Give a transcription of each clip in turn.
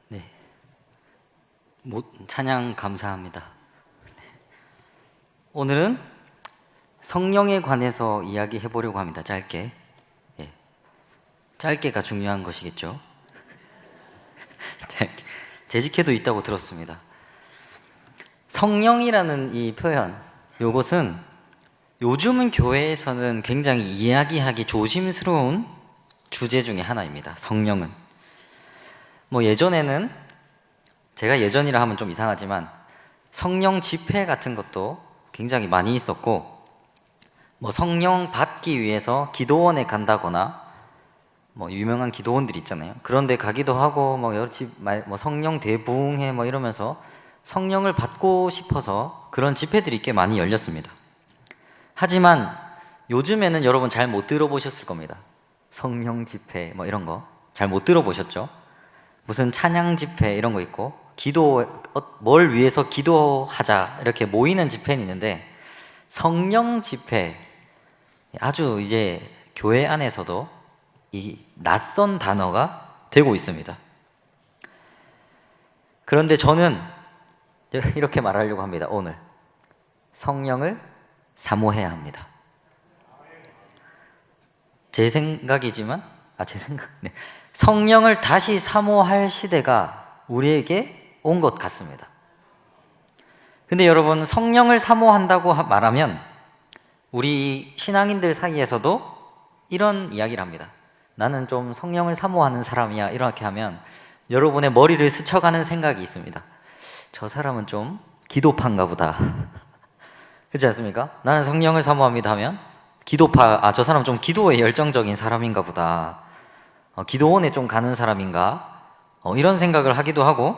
네. 찬양 감사합니다. 오늘은 성령에 관해서 이야기해 보려고 합니다. 짧게. 예. 짧게가 중요한 것이겠죠. 짧게. 재직해도 있다고 들었습니다. 성령이라는 이 표현, 요것은 요즘은 교회에서는 굉장히 이야기하기 조심스러운 주제 중에 하나입니다. 성령은. 예전에는, 제가 예전이라 하면 좀 이상하지만 성령 집회 같은 것도 굉장히 많이 있었고, 성령 받기 위해서 기도원에 간다거나, 유명한 기도원들 있잖아요. 그런 데 가기도 하고, 여러 성령 대부흥회 이러면서 성령을 받고 싶어서 그런 집회들이 꽤 많이 열렸습니다. 하지만 요즘에는 여러분 잘 못 들어보셨을 겁니다. 성령 집회 이런 거 잘 못 들어보셨죠? 무슨 찬양 집회 이런 거 있고, 뭘 위해서 기도하자 이렇게 모이는 집회는 있는데, 성령 집회, 아주 이제 교회 안에서도 이 낯선 단어가 되고 있습니다. 그런데 저는 이렇게 말하려고 합니다. 오늘 성령을 사모해야 합니다. 제 생각이지만 네. 성령을 다시 사모할 시대가 우리에게 온 것 같습니다. 근데 여러분, 성령을 사모한다고 말하면 우리 신앙인들 사이에서도 이런 이야기를 합니다. 나는 좀 성령을 사모하는 사람이야. 이렇게 하면 여러분의 머리를 스쳐가는 생각이 있습니다. 저 사람은 좀 기도파인가 보다. 그렇지 않습니까? 나는 성령을 사모합니다 하면 기도파, 저 사람 좀 기도에 열정적인 사람인가 보다. 기도원에 좀 가는 사람인가? 이런 생각을 하기도 하고,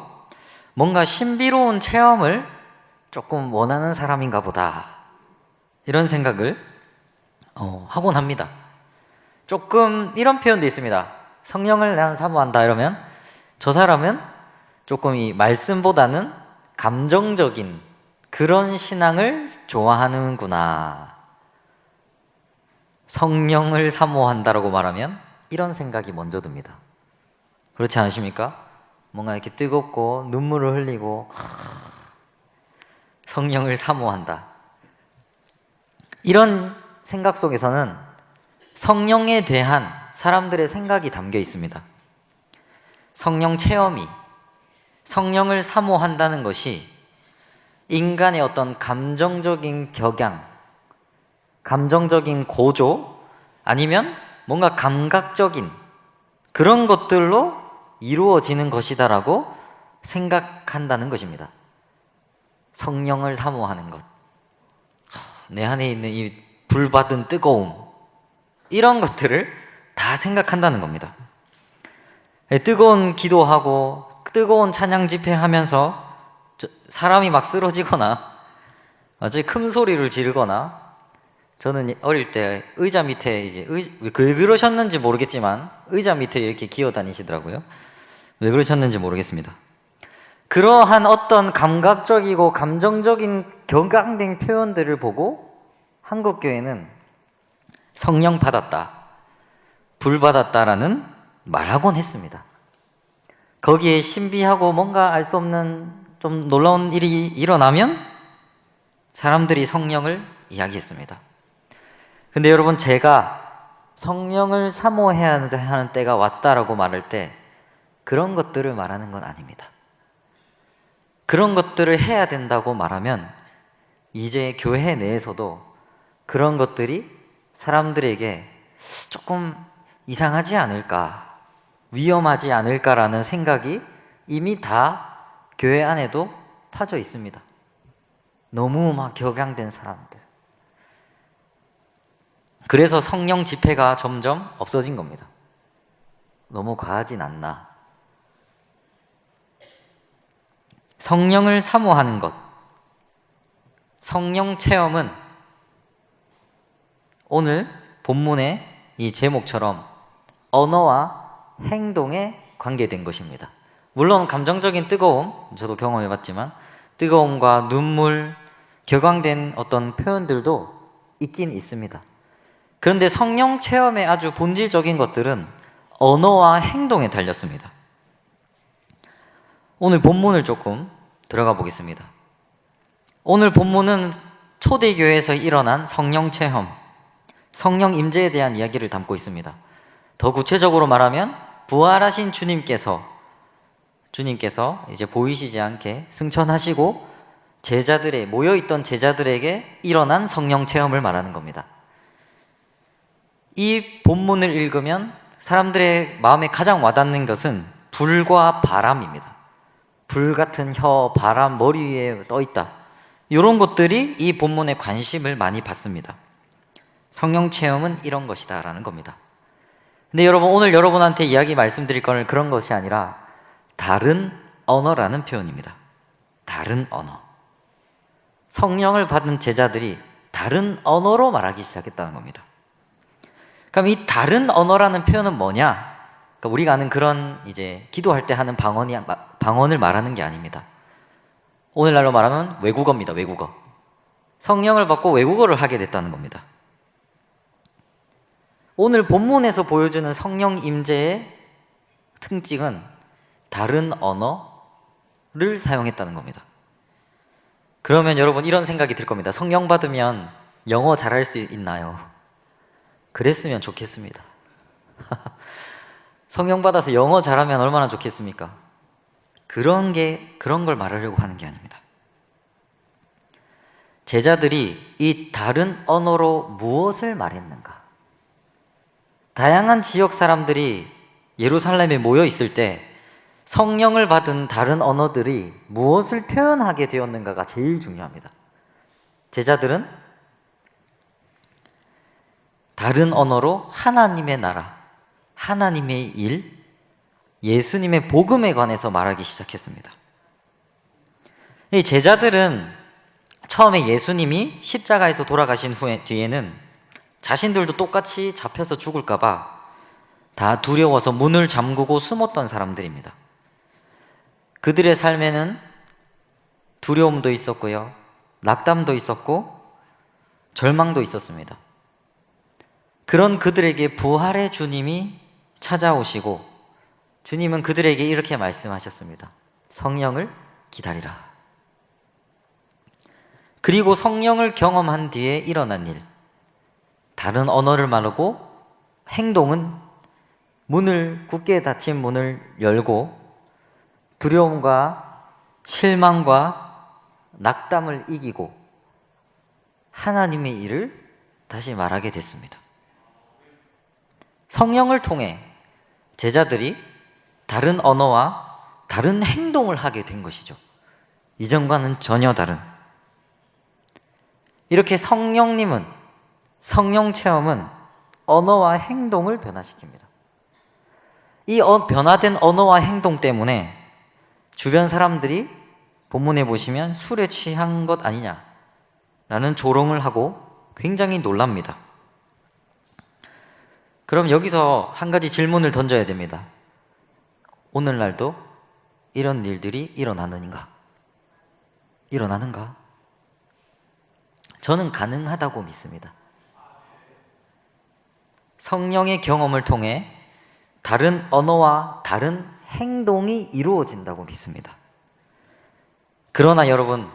뭔가 신비로운 체험을 조금 원하는 사람인가 보다. 이런 생각을 하곤 합니다. 조금 이런 표현도 있습니다. 성령을 난 사모한다 이러면 저 사람은 조금 이 말씀보다는 감정적인 그런 신앙을 좋아하는구나. 성령을 사모한다라고 말하면 이런 생각이 먼저 듭니다. 그렇지 않으십니까? 뭔가 이렇게 뜨겁고 눈물을 흘리고 성령을 사모한다. 이런 생각 속에서는 성령에 대한 사람들의 생각이 담겨 있습니다. 성령 체험이, 성령을 사모한다는 것이 인간의 어떤 감정적인 격양, 감정적인 고조, 아니면 뭔가 감각적인 그런 것들로 이루어지는 것이다라고 생각한다는 것입니다. 성령을 사모하는 것, 내 안에 있는 이 불받은 뜨거움, 이런 것들을 다 생각한다는 겁니다. 뜨거운 기도하고 뜨거운 찬양 집회하면서 사람이 막 쓰러지거나 아주 큰 소리를 지르거나, 저는 어릴 때 의자 밑에 이제 왜 그러셨는지 모르겠지만 의자 밑에 이렇게 기어 다니시더라고요. 왜 그러셨는지 모르겠습니다. 그러한 어떤 감각적이고 감정적인 격앙된 표현들을 보고 한국교회는 성령 받았다, 불 받았다라는 말하곤 했습니다. 거기에 신비하고 뭔가 알 수 없는 좀 놀라운 일이 일어나면 사람들이 성령을 이야기했습니다. 근데 여러분, 제가 성령을 사모해야 하는 때가 왔다라고 말할 때 그런 것들을 말하는 건 아닙니다. 그런 것들을 해야 된다고 말하면 이제 교회 내에서도 그런 것들이 사람들에게 조금 이상하지 않을까, 위험하지 않을까라는 생각이 이미 다 교회 안에도 파져 있습니다. 너무 막 격양된 사람들. 그래서 성령 집회가 점점 없어진 겁니다. 너무 과하진 않나. 성령을 사모하는 것, 성령 체험은 오늘 본문의 이 제목처럼 언어와 행동에 관계된 것입니다. 물론 감정적인 뜨거움, 저도 경험해봤지만 뜨거움과 눈물, 격앙된 어떤 표현들도 있긴 있습니다. 그런데 성령 체험의 아주 본질적인 것들은 언어와 행동에 달렸습니다. 오늘 본문을 조금 들어가 보겠습니다. 오늘 본문은 초대교회에서 일어난 성령 체험, 성령 임재에 대한 이야기를 담고 있습니다. 더 구체적으로 말하면 부활하신 주님께서 이제 보이시지 않게 승천하시고 모여있던 제자들에게 일어난 성령 체험을 말하는 겁니다. 이 본문을 읽으면 사람들의 마음에 가장 와닿는 것은 불과 바람입니다. 불 같은 혀, 바람, 머리 위에 떠있다. 이런 것들이 이 본문에 관심을 많이 받습니다. 성령 체험은 이런 것이다 라는 겁니다. 근데 여러분, 오늘 여러분한테 이야기 말씀드릴 거는 그런 것이 아니라 다른 언어라는 표현입니다. 다른 언어. 성령을 받은 제자들이 다른 언어로 말하기 시작했다는 겁니다. 그럼 이 다른 언어라는 표현은 뭐냐? 그러니까 우리가 아는 그런 이제 기도할 때 하는 방언을 말하는 게 아닙니다. 오늘날로 말하면 외국어입니다. 외국어. 성령을 받고 외국어를 하게 됐다는 겁니다. 오늘 본문에서 보여주는 성령 임재의 특징은 다른 언어를 사용했다는 겁니다. 그러면 여러분 이런 생각이 들 겁니다. 성령 받으면 영어 잘할 수 있나요? 그랬으면 좋겠습니다. 성령 받아서 영어 잘하면 얼마나 좋겠습니까? 그런 걸 말하려고 하는 게 아닙니다. 제자들이 이 다른 언어로 무엇을 말했는가? 다양한 지역 사람들이 예루살렘에 모여 있을 때 성령을 받은 다른 언어들이 무엇을 표현하게 되었는가가 제일 중요합니다. 제자들은 다른 언어로 하나님의 나라, 하나님의 일, 예수님의 복음에 관해서 말하기 시작했습니다. 이 제자들은 처음에 예수님이 십자가에서 돌아가신 뒤에는 자신들도 똑같이 잡혀서 죽을까봐 다 두려워서 문을 잠그고 숨었던 사람들입니다. 그들의 삶에는 두려움도 있었고요, 낙담도 있었고 절망도 있었습니다. 그런 그들에게 부활의 주님이 찾아오시고 주님은 그들에게 이렇게 말씀하셨습니다. 성령을 기다리라. 그리고 성령을 경험한 뒤에 일어난 일, 다른 언어를 말하고 행동은 굳게 닫힌 문을 열고 두려움과 실망과 낙담을 이기고 하나님의 일을 다시 말하게 됐습니다. 성령을 통해 제자들이 다른 언어와 다른 행동을 하게 된 것이죠. 이전과는 전혀 다른. 이렇게 성령 체험은 언어와 행동을 변화시킵니다. 이 변화된 언어와 행동 때문에 주변 사람들이 본문에 보시면 술에 취한 것 아니냐라는 조롱을 하고 굉장히 놀랍니다. 그럼 여기서 한 가지 질문을 던져야 됩니다. 오늘날도 이런 일들이 일어나는가? 저는 가능하다고 믿습니다. 성령의 경험을 통해 다른 언어와 다른 행동이 이루어진다고 믿습니다. 그러나 여러분,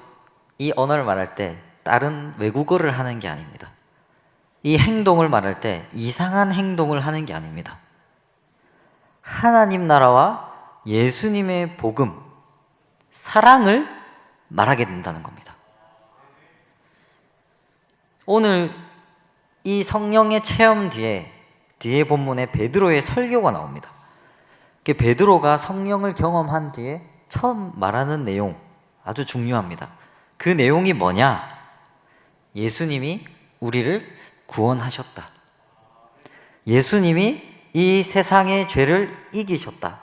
이 언어를 말할 때 다른 외국어를 하는 게 아닙니다. 이 행동을 말할 때 이상한 행동을 하는 게 아닙니다. 하나님 나라와 예수님의 복음, 사랑을 말하게 된다는 겁니다. 오늘 이 성령의 체험 뒤에 본문에 베드로의 설교가 나옵니다. 베드로가 성령을 경험한 뒤에 처음 말하는 내용 아주 중요합니다. 그 내용이 뭐냐? 예수님이 우리를 구원하셨다. 예수님이 이 세상의 죄를 이기셨다.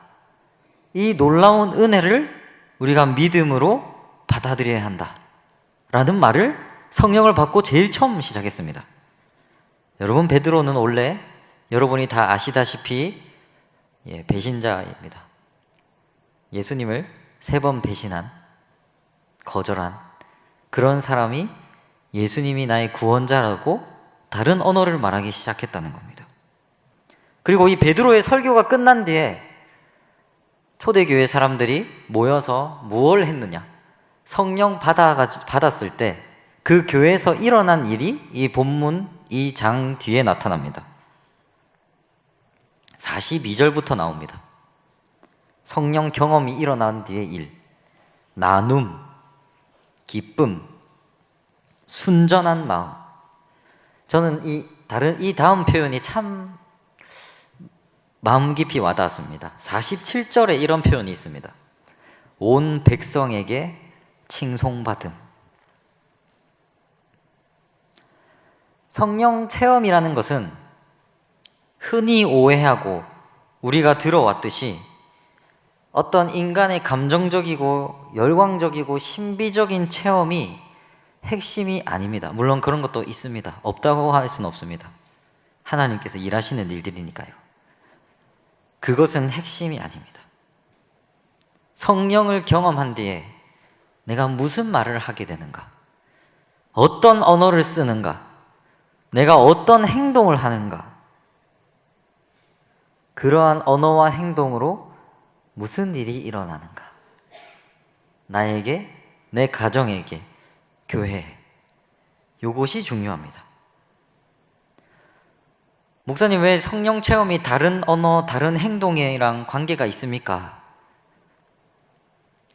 이 놀라운 은혜를 우리가 믿음으로 받아들여야 한다 라는 말을 성령을 받고 제일 처음 시작했습니다. 여러분, 베드로는 원래 여러분이 다 아시다시피 배신자입니다. 예수님을 3번 배신한, 거절한 그런 사람이 예수님이 나의 구원자라고 다른 언어를 말하기 시작했다는 겁니다. 그리고 이 베드로의 설교가 끝난 뒤에 초대교회 사람들이 모여서 무엇을 했느냐? 성령 받았을 때 그 교회에서 일어난 일이 이 본문 이 장 뒤에 나타납니다. 42절부터 나옵니다. 성령 경험이 일어난 뒤의 일, 나눔, 기쁨, 순전한 마음. 저는 이 다음 표현이 참 마음 깊이 와닿았습니다. 47절에 이런 표현이 있습니다. 온 백성에게 칭송받음. 성령 체험이라는 것은 흔히 오해하고 우리가 들어왔듯이 어떤 인간의 감정적이고 열광적이고 신비적인 체험이 핵심이 아닙니다. 물론 그런 것도 있습니다. 없다고 할 수는 없습니다. 하나님께서 일하시는 일들이니까요. 그것은 핵심이 아닙니다. 성령을 경험한 뒤에 내가 무슨 말을 하게 되는가? 어떤 언어를 쓰는가? 내가 어떤 행동을 하는가? 그러한 언어와 행동으로 무슨 일이 일어나는가? 나에게, 내 가정에게, 교회에. 이것이 중요합니다. 목사님, 왜 성령 체험이 다른 언어, 다른 행동이랑 관계가 있습니까?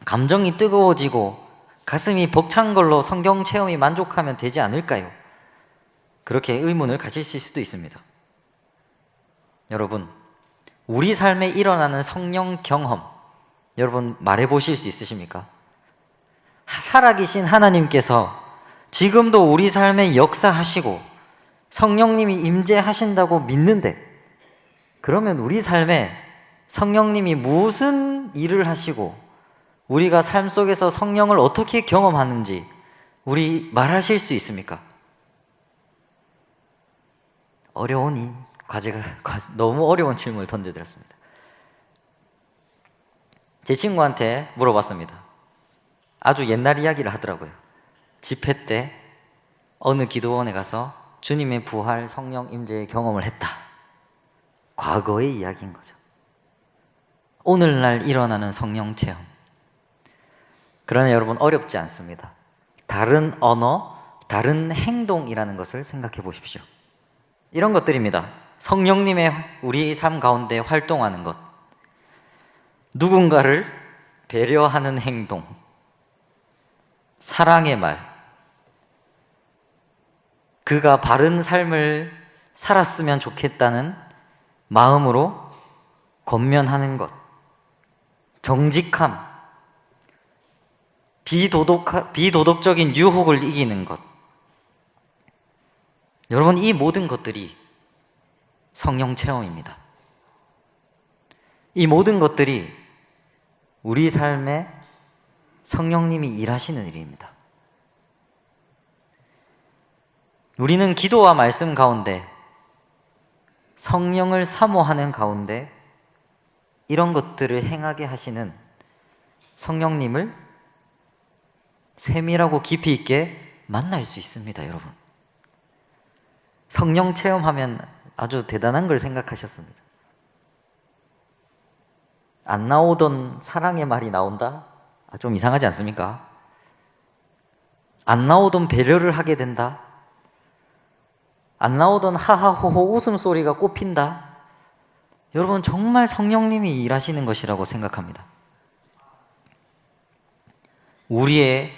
감정이 뜨거워지고 가슴이 벅찬 걸로 성경 체험이 만족하면 되지 않을까요? 그렇게 의문을 가지실 수도 있습니다. 여러분, 우리 삶에 일어나는 성령 경험, 여러분 말해 보실 수 있으십니까? 살아계신 하나님께서 지금도 우리 삶에 역사하시고 성령님이 임재하신다고 믿는데, 그러면 우리 삶에 성령님이 무슨 일을 하시고 우리가 삶 속에서 성령을 어떻게 경험하는지 우리 말하실 수 있습니까? 어려운 과제가 너무 어려운 질문을 던져드렸습니다. 제 친구한테 물어봤습니다. 아주 옛날 이야기를 하더라고요. 집회 때 어느 기도원에 가서 주님의 부활 성령 임재의 경험을 했다. 과거의 이야기인 거죠. 오늘날 일어나는 성령 체험. 그러나 여러분, 어렵지 않습니다. 다른 언어, 다른 행동이라는 것을 생각해 보십시오. 이런 것들입니다. 성령님의 우리 삶 가운데 활동하는 것, 누군가를 배려하는 행동, 사랑의 말, 그가 바른 삶을 살았으면 좋겠다는 마음으로 권면하는 것, 정직함, 비도덕적인 유혹을 이기는 것. 여러분, 이 모든 것들이 성령 체험입니다. 이 모든 것들이 우리 삶에 성령님이 일하시는 일입니다. 우리는 기도와 말씀 가운데, 성령을 사모하는 가운데 이런 것들을 행하게 하시는 성령님을 세밀하고 깊이 있게 만날 수 있습니다, 여러분. 성령 체험하면 아주 대단한 걸 생각하셨습니다. 안 나오던 사랑의 말이 나온다? 좀 이상하지 않습니까? 안 나오던 배려를 하게 된다? 안 나오던 하하호호 웃음소리가 꼽힌다? 여러분, 정말 성령님이 일하시는 것이라고 생각합니다. 우리의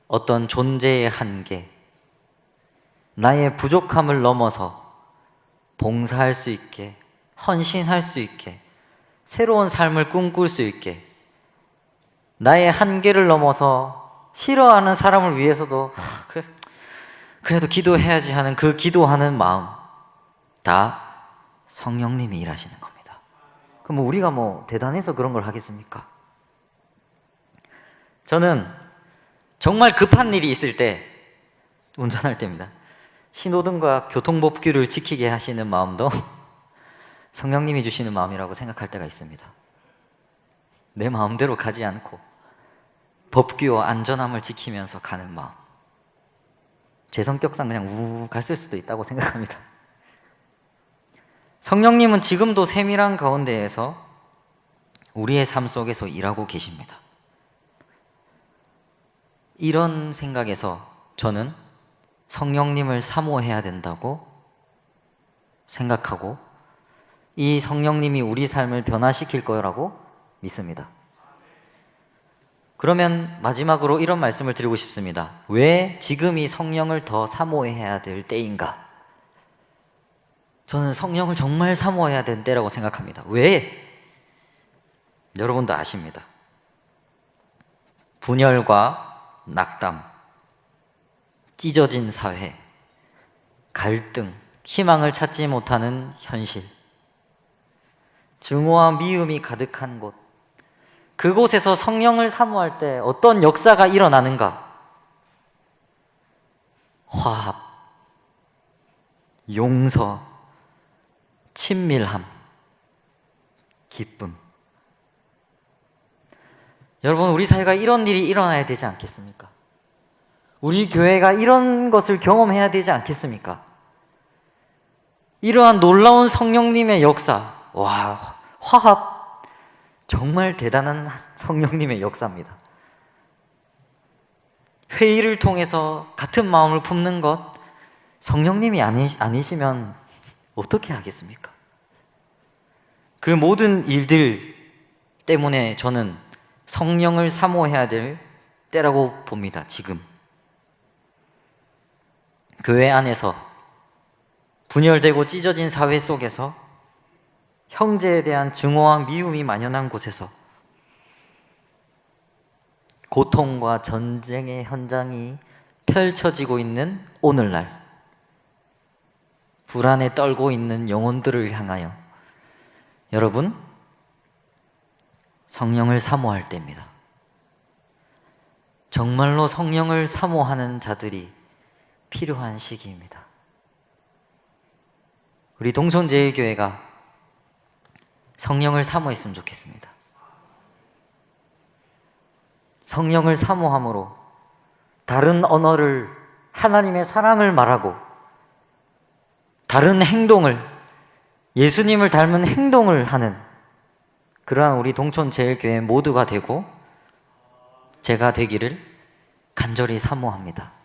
어떤 존재의 한계, 나의 부족함을 넘어서 봉사할 수 있게, 헌신할 수 있게, 새로운 삶을 꿈꿀 수 있게, 나의 한계를 넘어서 싫어하는 사람을 위해서도 그래도 기도해야지 하는 그 기도하는 마음, 다 성령님이 일하시는 겁니다. 그럼 우리가 대단해서 그런 걸 하겠습니까? 저는 정말 급한 일이 있을 때, 운전할 때입니다. 신호등과 교통법규를 지키게 하시는 마음도 성령님이 주시는 마음이라고 생각할 때가 있습니다. 내 마음대로 가지 않고 법규와 안전함을 지키면서 가는 마음. 제 성격상 그냥 우우 갔을 수도 있다고 생각합니다. 성령님은 지금도 세밀한 가운데에서 우리의 삶 속에서 일하고 계십니다. 이런 생각에서 저는 성령님을 사모해야 된다고 생각하고 이 성령님이 우리 삶을 변화시킬 거라고 믿습니다. 그러면 마지막으로 이런 말씀을 드리고 싶습니다. 왜 지금이 성령을 더 사모해야 될 때인가? 저는 성령을 정말 사모해야 되는 때라고 생각합니다. 왜? 여러분도 아십니다. 분열과 낙담, 찢어진 사회, 갈등, 희망을 찾지 못하는 현실, 증오와 미움이 가득한 곳, 그곳에서 성령을 사모할 때 어떤 역사가 일어나는가? 화합, 용서, 친밀함, 기쁨. 여러분, 우리 사회가 이런 일이 일어나야 되지 않겠습니까? 우리 교회가 이런 것을 경험해야 되지 않겠습니까? 이러한 놀라운 성령님의 역사, 와, 화합, 정말 대단한 성령님의 역사입니다. 회의를 통해서 같은 마음을 품는 것, 성령님이 아니시면 어떻게 하겠습니까? 그 모든 일들 때문에 저는 성령을 사모해야 될 때라고 봅니다, 지금. 교회 안에서 분열되고 찢어진 사회 속에서 형제에 대한 증오와 미움이 만연한 곳에서 고통과 전쟁의 현장이 펼쳐지고 있는 오늘날, 불안에 떨고 있는 영혼들을 향하여 여러분, 성령을 사모할 때입니다. 정말로 성령을 사모하는 자들이 필요한 시기입니다. 우리 동천제일교회가 성령을 사모했으면 좋겠습니다. 성령을 사모함으로 다른 언어를, 하나님의 사랑을 말하고 다른 행동을, 예수님을 닮은 행동을 하는 그러한 우리 동천제일교회 모두가 되고 제가 되기를 간절히 사모합니다.